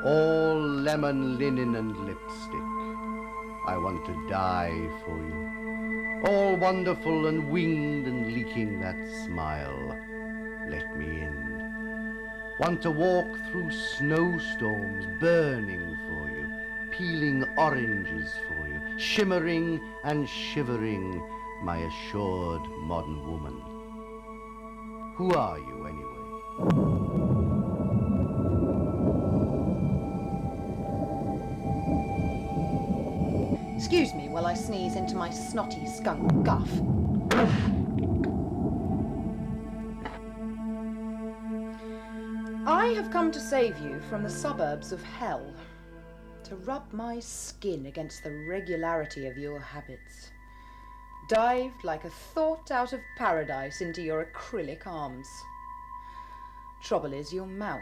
all lemon linen and lipstick. I want to die for you, all wonderful and winged and leaking that smile. Let me in. Want to walk through snowstorms, burning for you, peeling oranges for you, shimmering and shivering, my assured modern woman. Who are you, anyway? Excuse me while I sneeze into my snotty skunk guff. I have come to save you from the suburbs of hell, to rub my skin against the regularity of your habits, dived like a thought out of paradise into your acrylic arms. Trouble is your mouth,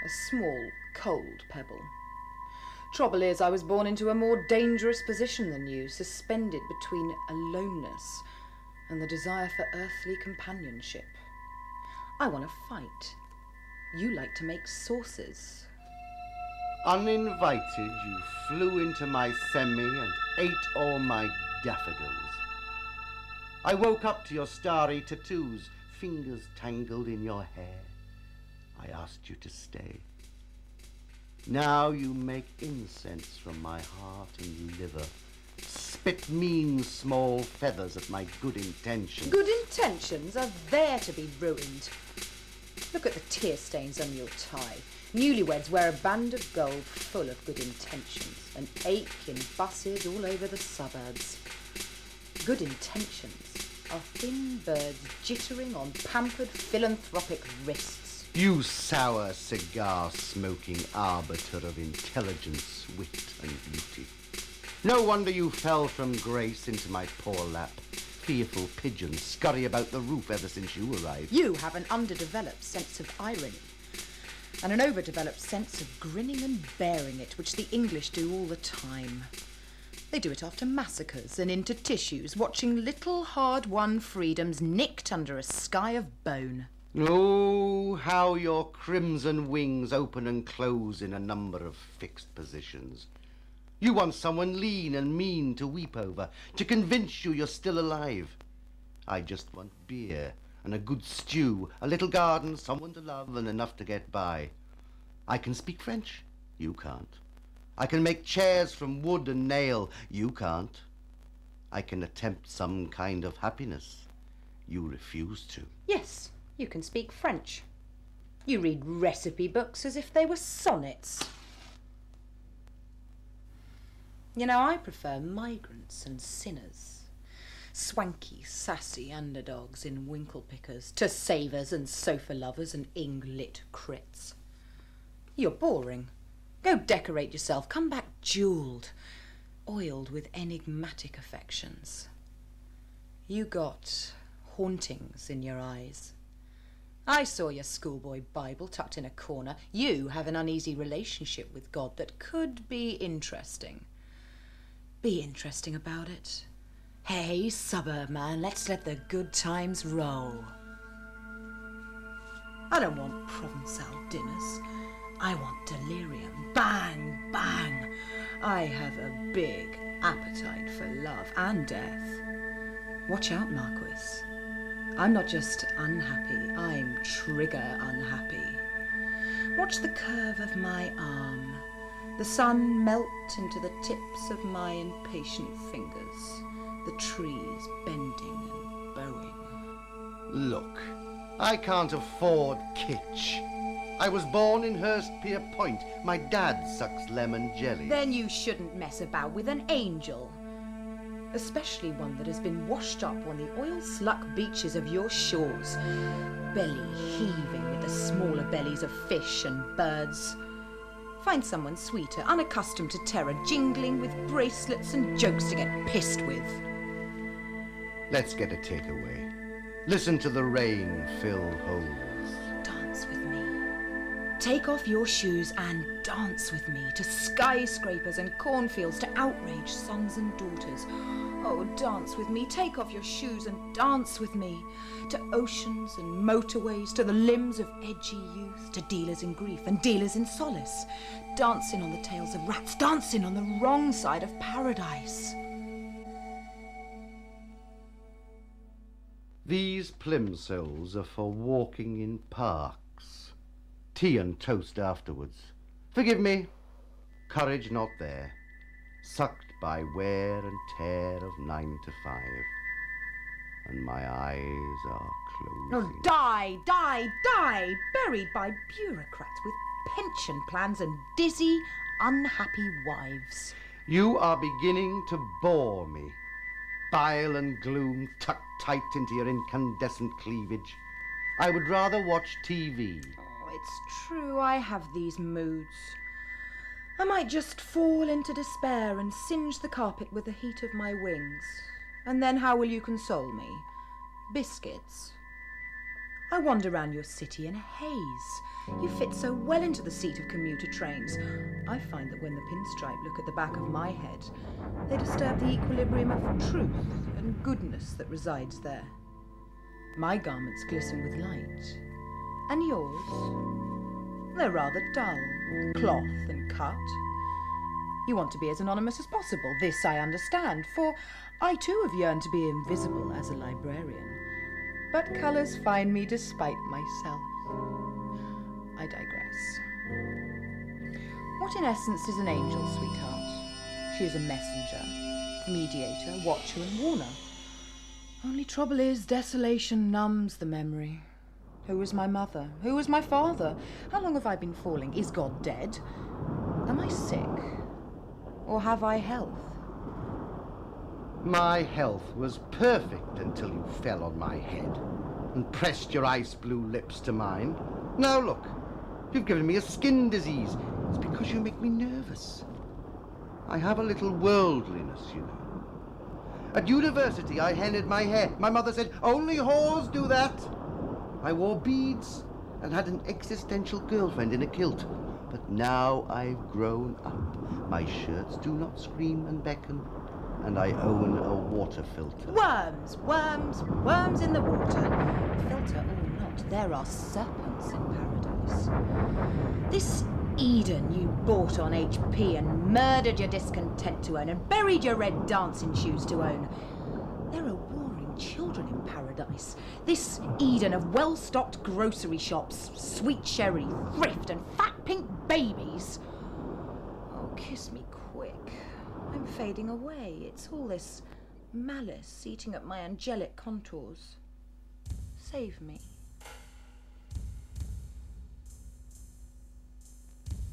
a small, cold pebble. Trouble is I was born into a more dangerous position than you, suspended between aloneness and the desire for earthly companionship. I want to fight. You like to make sauces. Uninvited, you flew into my semi and ate all my daffodils. I woke up to your starry tattoos, fingers tangled in your hair. I asked you to stay. Now you make incense from my heart and liver. Spit mean small feathers at my good intentions. Good intentions are there to be ruined. Look at the tear stains on your tie. Newlyweds wear a band of gold full of good intentions and ache in buses all over the suburbs. Good intentions are thin birds jittering on pampered philanthropic wrists. You sour cigar-smoking arbiter of intelligence, wit and beauty. No wonder you fell from grace into my poor lap. Fearful pigeons scurry about the roof ever since you arrived. You have an underdeveloped sense of irony and an overdeveloped sense of grinning and bearing it, which the English do all the time. They do it after massacres and into tissues, watching little hard-won freedoms nicked under a sky of bone. Oh, how your crimson wings open and close in a number of fixed positions. You want someone lean and mean to weep over, to convince you you're still alive. I just want beer and a good stew, a little garden, someone to love, and enough to get by. I can speak French. You can't. I can make chairs from wood and nail. You can't. I can attempt some kind of happiness. You refuse to. Yes. You can speak French. You read recipe books as if they were sonnets. You know, I prefer migrants and sinners, swanky, sassy underdogs in winkle pickers, to savers and sofa lovers and ing-lit crits. You're boring. Go decorate yourself. Come back jewelled, oiled with enigmatic affections. You got hauntings in your eyes. I saw your schoolboy Bible tucked in a corner. You have an uneasy relationship with God that could be interesting. Be interesting about it. Hey, suburb man, let's let the good times roll. I don't want Provençal dinners. I want delirium. Bang, bang. I have a big appetite for love and death. Watch out, Marquis. I'm not just unhappy, I'm trigger unhappy. Watch the curve of my arm, the sun melt into the tips of my impatient fingers, the trees bending and bowing. Look, I can't afford kitsch. I was born in Hurstpier Point. My dad sucks lemon jelly. Then you shouldn't mess about with an angel. Especially one that has been washed up on the oil-sluck beaches of your shores, belly heaving with the smaller bellies of fish and birds. Find someone sweeter, unaccustomed to terror, jingling with bracelets and jokes to get pissed with. Let's get a takeaway. Listen to the rain fill holes. Dance with me. Take off your shoes and dance with me to skyscrapers and cornfields, to outraged sons and daughters. Oh, dance with me, take off your shoes and dance with me. To oceans and motorways, to the limbs of edgy youth, to dealers in grief and dealers in solace. Dancing on the tails of rats, dancing on the wrong side of paradise. These plimsolls are for walking in parks. Tea and toast afterwards. Forgive me, courage not there. Sucked by wear and tear of 9 to 5. And my eyes are closing. Oh, die, die, die! Buried by bureaucrats with pension plans and dizzy, unhappy wives. You are beginning to bore me. Bile and gloom tucked tight into your incandescent cleavage. I would rather watch TV. Oh, it's true, I have these moods. I might just fall into despair and singe the carpet with the heat of my wings. And then how will you console me? Biscuits. I wander round your city in a haze. You fit so well into the seat of commuter trains. I find that when the pinstripe look at the back of my head, they disturb the equilibrium of truth and goodness that resides there. My garments glisten with light. And yours? They're rather dull, cloth and cut. You want to be as anonymous as possible. This I understand, for I too have yearned to be invisible as a librarian. But colours find me despite myself. I digress. What in essence is an angel, sweetheart? She is a messenger, mediator, watcher and warner. Only trouble is, desolation numbs the memory. Who was my mother? Who was my father? How long have I been falling? Is God dead? Am I sick? Or have I health? My health was perfect until you fell on my head and pressed your ice blue lips to mine. Now look, you've given me a skin disease. It's because you make me nervous. I have a little worldliness, you know. At university, I henned my hair. My mother said, only whores do that. I wore beads and had an existential girlfriend in a kilt. But now I've grown up. My shirts do not scream and beckon, and I own a water filter. Worms, worms, worms in the water. Filter or not, there are serpents in paradise. This Eden you bought on HP and murdered your discontent to own and buried your red dancing shoes to own. There are warring children in paradise. This Eden of well-stocked grocery shops, sweet sherry, thrift and fat pink babies. Oh, kiss me quick. I'm fading away. It's all this malice eating at my angelic contours. Save me.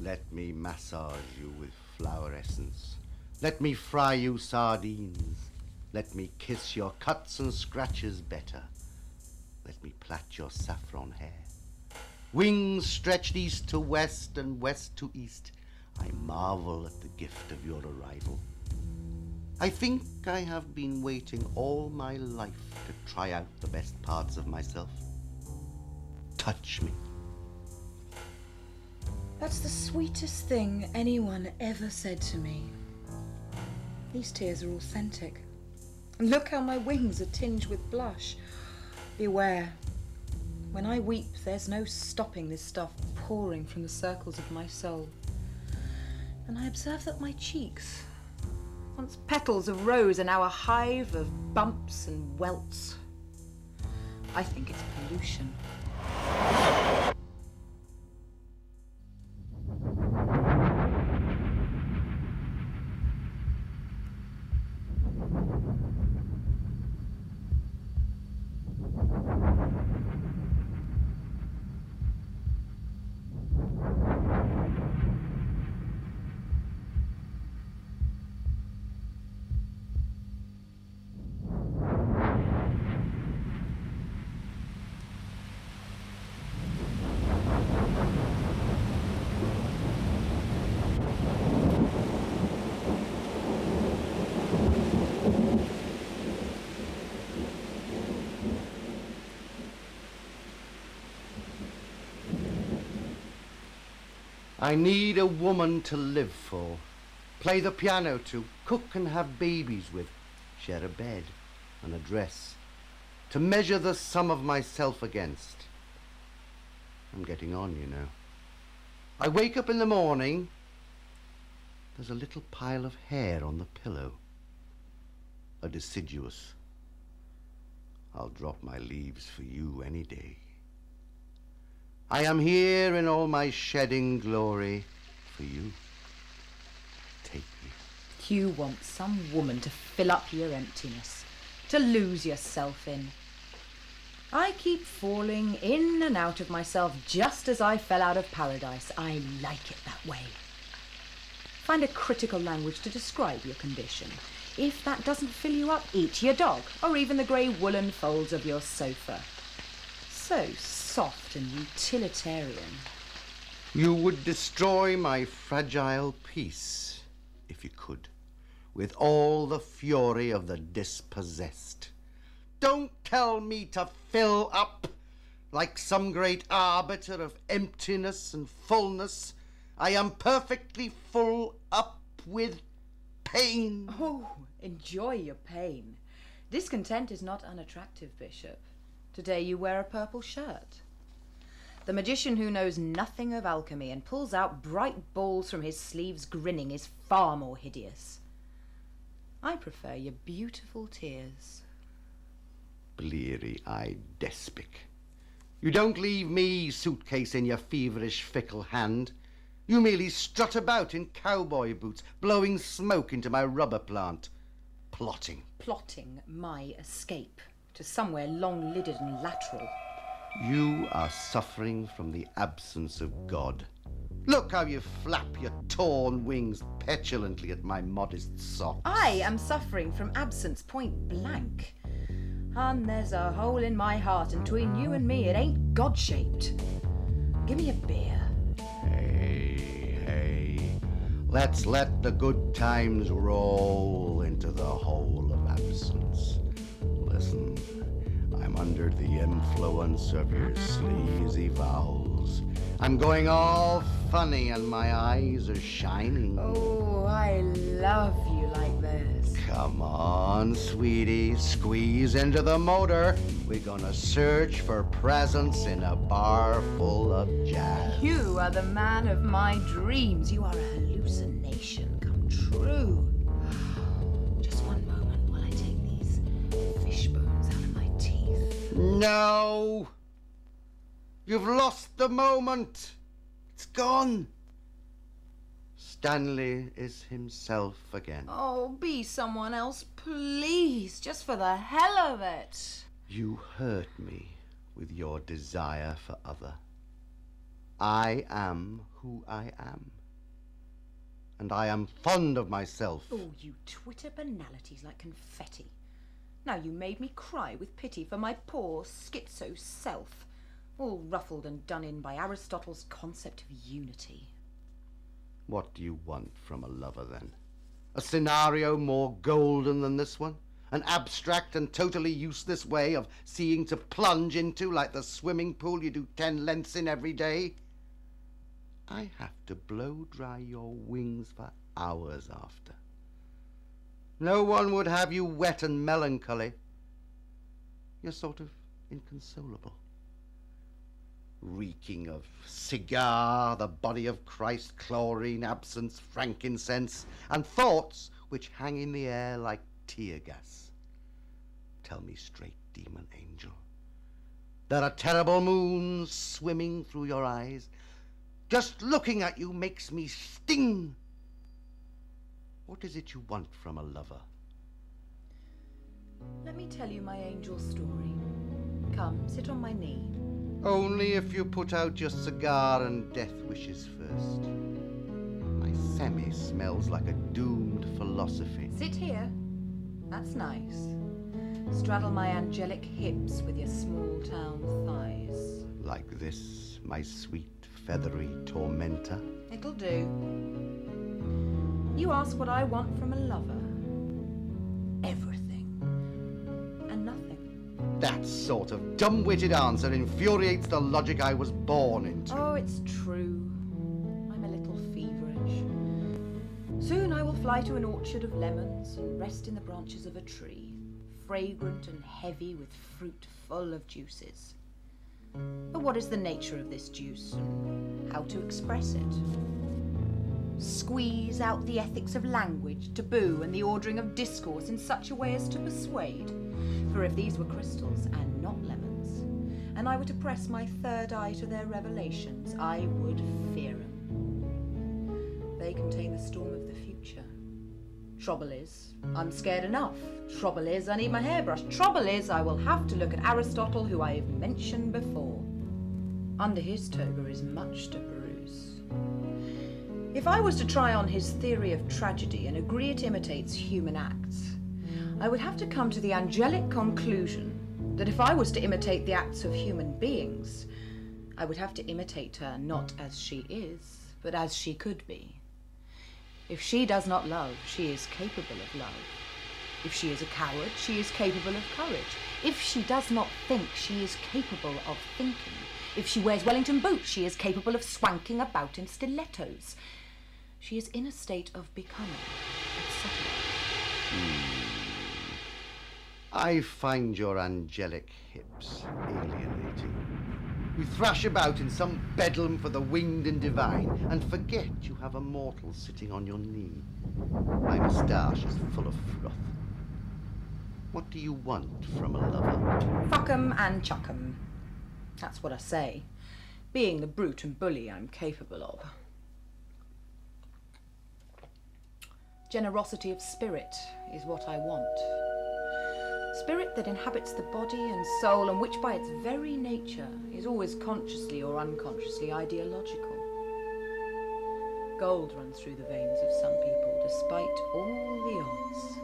Let me massage you with flower essence. Let me fry you sardines. Let me kiss your cuts and scratches better. Let me plait your saffron hair. Wings stretched east to west and west to east. I marvel at the gift of your arrival. I think I have been waiting all my life to try out the best parts of myself. Touch me. That's the sweetest thing anyone ever said to me. These tears are authentic. And look how my wings are tinged with blush. Beware. When I weep, there's no stopping this stuff pouring from the circles of my soul. And I observe that my cheeks, once petals of rose, are now a hive of bumps and welts. I think it's pollution. I need a woman to live for, play the piano to, cook and have babies with, share a bed and a dress, to measure the sum of myself against. I'm getting on, you know. I wake up in the morning, there's a little pile of hair on the pillow. A deciduous. I'll drop my leaves for you any day. I am here in all my shedding glory for you. Take me. You want some woman to fill up your emptiness, to lose yourself in. I keep falling in and out of myself just as I fell out of paradise. I like it that way. Find a critical language to describe your condition. If that doesn't fill you up, eat your dog, or even the grey woolen folds of your sofa. So soft and utilitarian. You would destroy my fragile peace, if you could, with all the fury of the dispossessed. Don't tell me to fill up like some great arbiter of emptiness and fullness. I am perfectly full up with pain. Oh, enjoy your pain. Discontent is not unattractive, Bishop. Today you wear a purple shirt. The magician who knows nothing of alchemy and pulls out bright balls from his sleeves grinning is far more hideous. I prefer your beautiful tears. Bleary-eyed despic. You don't leave me suitcase in your feverish, fickle hand. You merely strut about in cowboy boots, blowing smoke into my rubber plant. Plotting. Plotting my escape to somewhere long-lidded and lateral. You are suffering from the absence of God. Look how you flap your torn wings petulantly at my modest socks. I am suffering from absence, point blank. Hun, there's a hole in my heart, and between you and me, it ain't God-shaped. Give me a beer. Hey, let's let the good times roll into the hole of absence. Listen, I'm under the influence of your sleazy vowels. I'm going all funny and my eyes are shining. Oh, I love you like this. Come on, sweetie, squeeze into the motor. We're gonna search for presents in a bar full of jazz. You are the man of my dreams. You are a hallucination come true. Just one moment while I take these fish bones out of my teeth. No! You've lost the moment. It's gone. Stanley is himself again. Oh, be someone else, please, just for the hell of it. You hurt me with your desire for other. I am who I am. And I am fond of myself. Oh, you twitter banalities like confetti. Now you made me cry with pity for my poor schizo self, all ruffled and done in by Aristotle's concept of unity. What do you want from a lover, then? A scenario more golden than this one? An abstract and totally useless way of seeing to plunge into like the swimming pool you do 10 lengths in every day? I have to blow dry your wings for hours after. No one would have you wet and melancholy. You're sort of inconsolable. Reeking of cigar, the body of Christ, chlorine, absence, frankincense, and thoughts which hang in the air like tear gas. Tell me straight, demon angel. There are terrible moons swimming through your eyes. Just looking at you makes me sting. What is it you want from a lover? Let me tell you my angel story. Come, sit on my knee. Only if you put out your cigar and death wishes first. My semi smells like a doomed philosophy. Sit here. That's nice. Straddle my angelic hips with your small-town thighs. Like this, my sweet, feathery tormentor. It'll do. You ask what I want from a lover. Everything. And nothing. That sort of dumb-witted answer infuriates the logic I was born into. Oh, it's true. I'm a fly to an orchard of lemons and rest in the branches of a tree, fragrant and heavy with fruit full of juices. But what is the nature of this juice and how to express it? Squeeze out the ethics of language, taboo, and the ordering of discourse in such a way as to persuade. For if these were crystals and not lemons, and I were to press my third eye to their revelations, I would fear them. They contain the storm of the future. Trouble is, I'm scared enough. Trouble is, I need my hairbrush. Trouble is, I will have to look at Aristotle, who I have mentioned before. Under his toga is much to peruse. If I was to try on his theory of tragedy and agree it imitates human acts, I would have to come to the angelic conclusion that if I was to imitate the acts of human beings, I would have to imitate her not as she is, but as she could be. If she does not love, she is capable of love. If she is a coward, she is capable of courage. If she does not think, she is capable of thinking. If she wears Wellington boots, she is capable of swanking about in stilettos. She is in a state of becoming, etc. I find your angelic hips alienating. You thrash about in some bedlam for the winged and divine, and forget you have a mortal sitting on your knee. My moustache is full of froth. What do you want from a lover? Fuck 'em and chuck 'em. That's what I say. Being the brute and bully I'm capable of. Generosity of spirit is what I want. Spirit that inhabits the body and soul, and which by its very nature is always consciously or unconsciously ideological. Gold runs through the veins of some people despite all the odds,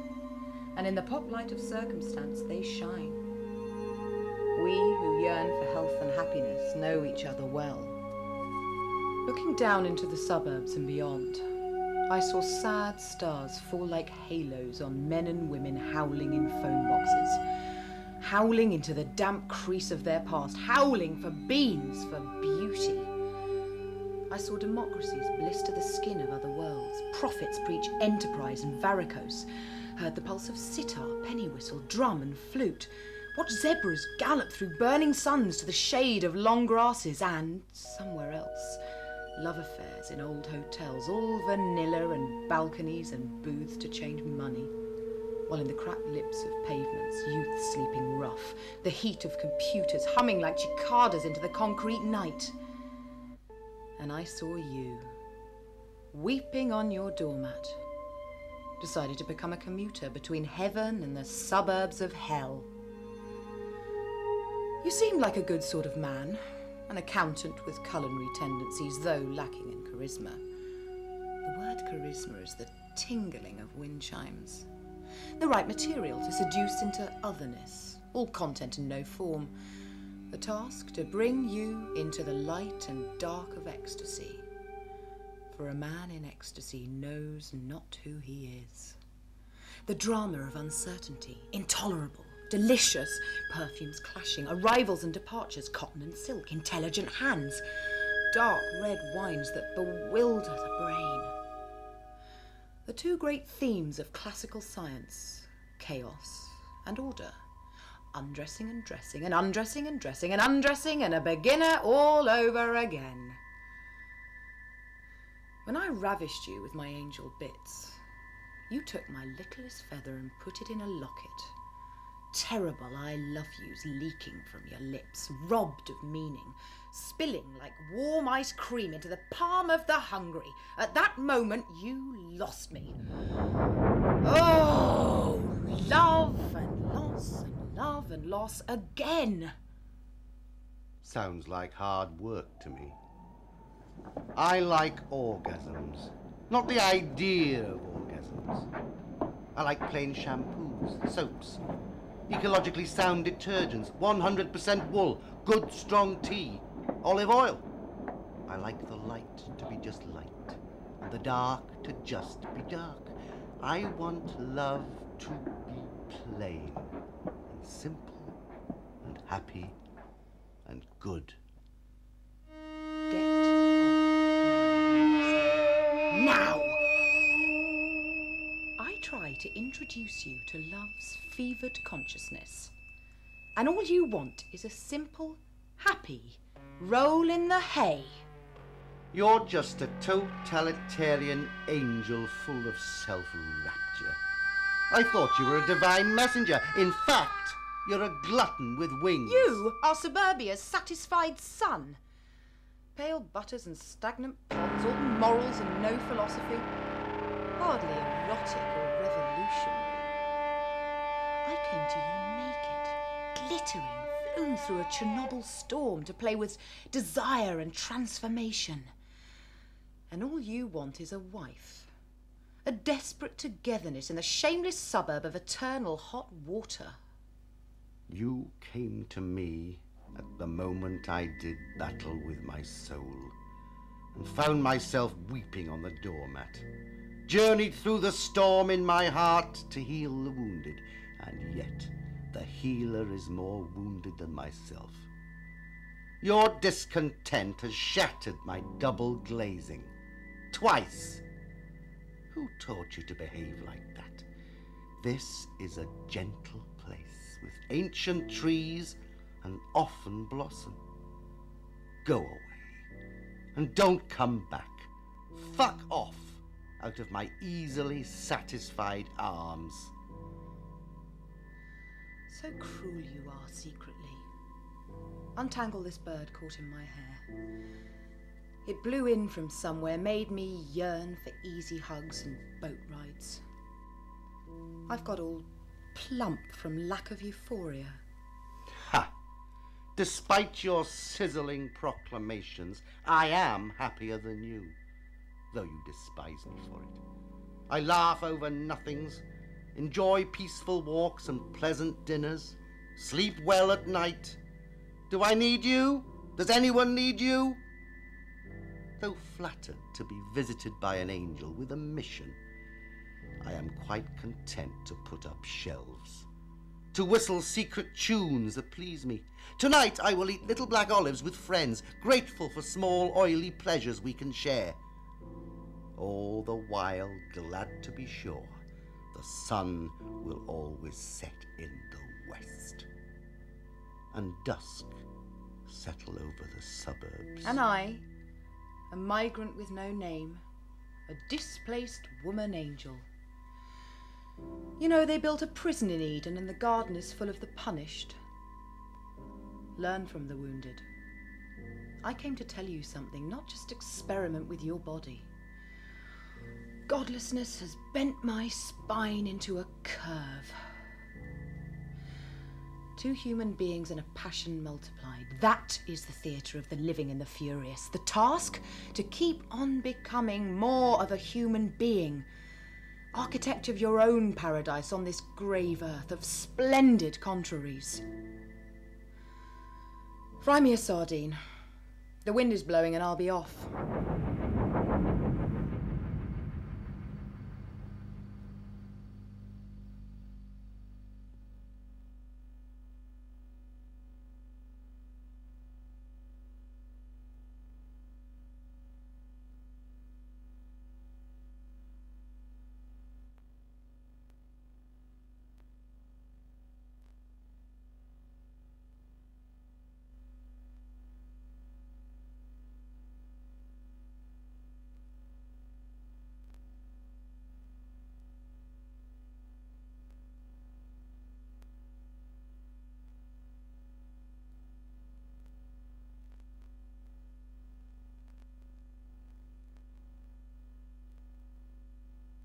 and in the pop light of circumstance they shine. We who yearn for health and happiness know each other well. Looking down into the suburbs and beyond, I saw sad stars fall like halos on men and women howling in phone boxes, howling into the damp crease of their past, howling for beans, for beauty. I saw democracies blister the skin of other worlds, prophets preach enterprise and varicose, heard the pulse of sitar, penny whistle, drum and flute, watched zebras gallop through burning suns to the shade of long grasses, and, somewhere else, love affairs in old hotels, all vanilla and balconies and booths to change money, while in the cracked lips of pavements, youth sleeping rough, the heat of computers humming like cicadas into the concrete night. And I saw you, weeping on your doormat, decided to become a commuter between heaven and the suburbs of hell. You seemed like a good sort of man, an accountant with culinary tendencies, though lacking in charisma. The word charisma is the tingling of wind chimes. The right material to seduce into otherness, all content and no form. The task to bring you into the light and dark of ecstasy. For a man in ecstasy knows not who he is. The drama of uncertainty, intolerable, delicious, perfumes clashing, arrivals and departures, cotton and silk, intelligent hands, dark red wines that bewilder the brain. The two great themes of classical science, chaos and order, undressing and dressing, and undressing and dressing, and undressing, and a beginner all over again. When I ravished you with my angel bits, you took my littlest feather and put it in a locket. Terrible I love yous leaking from your lips, robbed of meaning, spilling like warm ice cream into the palm of the hungry. At that moment you lost me. Oh, love and loss and love and loss again. Sounds like hard work to me. I like orgasms, not the idea of orgasms. I like plain shampoos, soaps, ecologically sound detergents, 100% wool, good strong tea, olive oil. I like the light to be just light, and the dark to just be dark. I want love to be plain, and simple, and happy, and good. Get off my now! to introduce you to love's fevered consciousness. And all you want is a simple, happy roll in the hay. You're just a totalitarian angel full of self-rapture. I thought you were a divine messenger. In fact, you're a glutton with wings. You are Suburbia's satisfied son. Pale butters and stagnant ponds, all morals and no philosophy. Hardly erotic or revolutionary. I came to you naked, glittering, flown through a Chernobyl storm to play with desire and transformation. And all you want is a wife. A desperate togetherness in the shameless suburb of eternal hot water. You came to me at the moment I did battle with my soul, and found myself weeping on the doormat. Journeyed through the storm in my heart to heal the wounded, and yet the healer is more wounded than myself. Your discontent has shattered my double glazing. Twice. Who taught you to behave like that? This is a gentle place with ancient trees and often blossom. Go away and don't come back. Fuck off out of my easily satisfied arms. So cruel you are secretly. Untangle this bird caught in my hair. It blew in from somewhere, made me yearn for easy hugs and boat rides. I've got all plump from lack of euphoria. Ha! Despite your sizzling proclamations, I am happier than you, though you despise me for it. I laugh over nothings, enjoy peaceful walks and pleasant dinners, sleep well at night. Do I need you? Does anyone need you? Though flattered to be visited by an angel with a mission, I am quite content to put up shelves, to whistle secret tunes that please me. Tonight I will eat little black olives with friends, grateful for small oily pleasures we can share. All the while glad to be sure the sun will always set in the west, and dusk settle over the suburbs. And I, a migrant with no name, a displaced woman angel. You know, they built a prison in Eden and the garden is full of the punished. Learn from the wounded. I came to tell you something, not just experiment with your body. Godlessness has bent my spine into a curve. Two human beings and a passion multiplied. That is the theatre of the living and the furious. The task? To keep on becoming more of a human being. Architect of your own paradise on this grave earth of splendid contraries. Fry me a sardine. The wind is blowing and I'll be off.